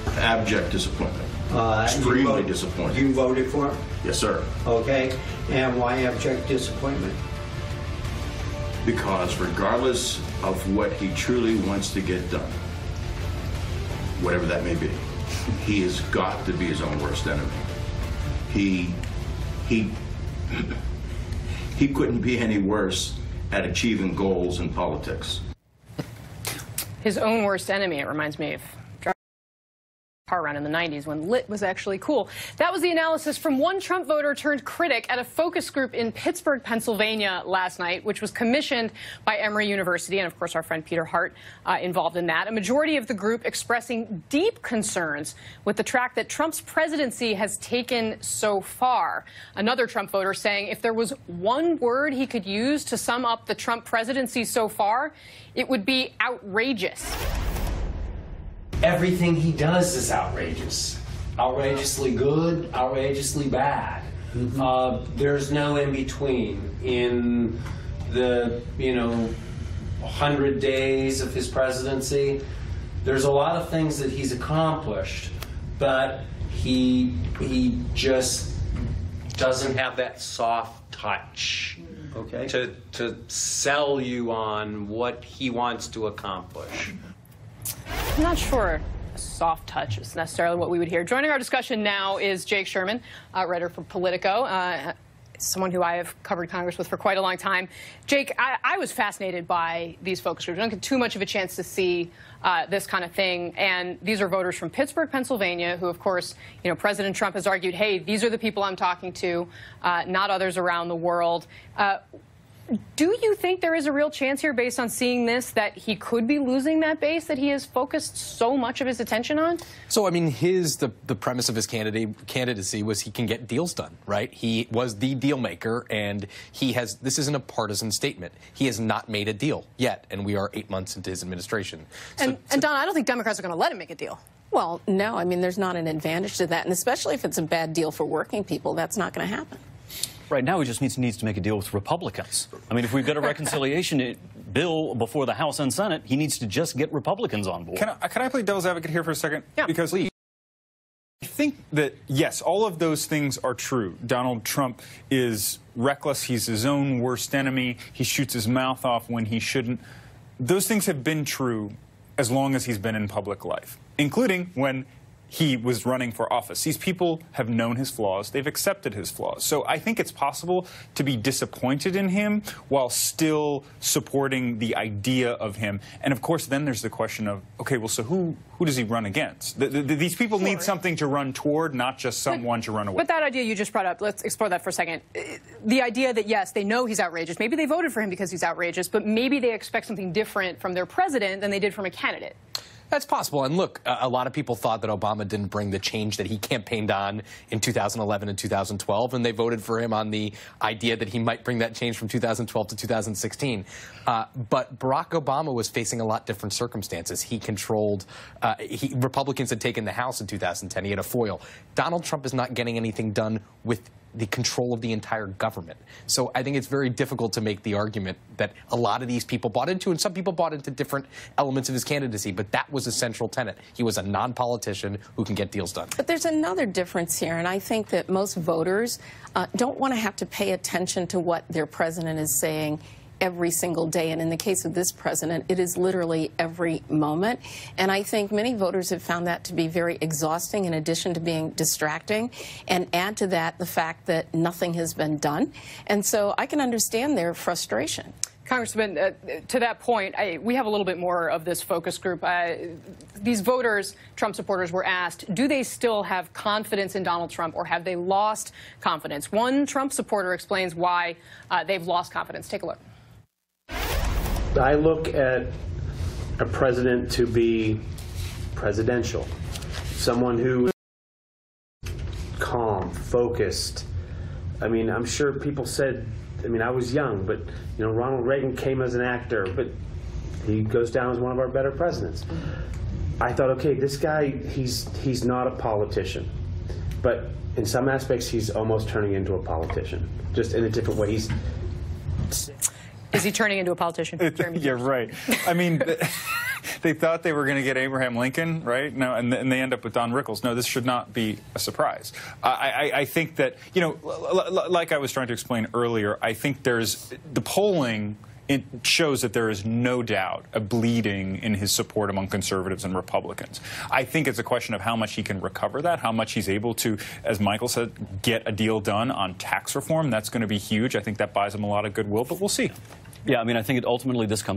Abject disappointment. Extremely disappointed. You voted for him? Yes, sir. Okay. And why abject disappointment? Because regardless of what he truly wants to get done, whatever that may be, he has got to be his own worst enemy. He couldn't be any worse at achieving goals in politics. His own worst enemy, it reminds me of car run in the 90s when lit was actually cool. That was the analysis from one Trump voter turned critic at a focus group in Pittsburgh, Pennsylvania last night, which was commissioned by Emory University, and of course our friend Peter Hart involved in that. A majority of the group expressing deep concerns with the track that Trump's presidency has taken so far. Another Trump voter saying if there was one word he could use to sum up the Trump presidency so far, it would be outrageous. Everything he does is outrageous. Outrageously good, outrageously bad. There's no in-between. In the, 100 days of his presidency, there's a lot of things that he's accomplished, but he just doesn't have that soft touch to sell you on what he wants to accomplish. I'm not sure a soft touch is necessarily what we would hear. Joining our discussion now is Jake Sherman, writer for Politico, someone who I have covered Congress with for quite a long time. Jake, I was fascinated by these focus groups. I don't get too much of a chance to see this kind of thing. And these are voters from Pittsburgh, Pennsylvania, who, of course, President Trump has argued, hey, these are the people I'm talking to, not others around the world. Do you think there is a real chance here, based on seeing this, that he could be losing that base that he has focused so much of his attention on? So, I mean, the premise of his candidacy was he can get deals done, right? He was the deal maker, and this isn't a partisan statement. He has not made a deal yet, and we are 8 months into his administration. And Don, I don't think Democrats are going to let him make a deal. Well, no, I mean, there's not an advantage to that, and especially if it's a bad deal for working people, that's not going to happen. Right now, he just needs to make a deal with Republicans. I mean, if we've got a reconciliation bill before the House and Senate, he needs to just get Republicans on board. Can I play devil's advocate here for a second? Yeah, because please. I think that, yes, all of those things are true. Donald Trump is reckless. He's his own worst enemy. He shoots his mouth off when he shouldn't. Those things have been true as long as he's been in public life, including when he was running for office. These people have known his flaws. They've accepted his flaws. So I think it's possible to be disappointed in him while still supporting the idea of him. And, of course, then there's the question of, okay, well, so who does he run against? These people need something to run toward, not just someone to run away. But that idea you just brought up, let's explore that for a second. The idea that, yes, they know he's outrageous. Maybe they voted for him because he's outrageous, but maybe they expect something different from their president than they did from a candidate. That's possible. And look, a lot of people thought that Obama didn't bring the change that he campaigned on in 2011 and 2012, and they voted for him on the idea that he might bring that change from 2012 to 2016. But Barack Obama was facing a lot different circumstances. He controlled, Republicans had taken the House in 2010. He had a foil. Donald Trump is not getting anything done with the control of the entire government. So I think it's very difficult to make the argument that a lot of these people bought into, and some people bought into different elements of his candidacy, but that was a central tenet. He was a non-politician who can get deals done. But there's another difference here, and I think that most voters don't want to have to pay attention to what their president is saying every single day. And in the case of this president, it is literally every moment. And I think many voters have found that to be very exhausting, in addition to being distracting. And add to that the fact that nothing has been done. And so I can understand their frustration. Congressman, to that point, we have a little bit more of this focus group. These voters, Trump supporters, were asked, do they still have confidence in Donald Trump, or have they lost confidence? One Trump supporter explains why they've lost confidence. Take a look. I look at a president to be presidential, someone who is calm, focused. I mean, I'm sure people said, I mean, I was young, but, Ronald Reagan came as an actor, but he goes down as one of our better presidents. I thought, okay, this guy, he's not a politician, but in some aspects, he's almost turning into a politician, just in a different way. Is he turning into a politician? Yeah, right. I mean, they thought they were going to get Abraham Lincoln, right? No, and they end up with Don Rickles. No, this should not be a surprise. I think that, you know, like I was trying to explain earlier, I think there's the polling. It shows that there is no doubt a bleeding in his support among conservatives and Republicans. I think it's a question of how much he can recover that, how much he's able to, as Michael said, get a deal done on tax reform. That's going to be huge. I think that buys him a lot of goodwill, but we'll see. Yeah, I mean, I think ultimately this comes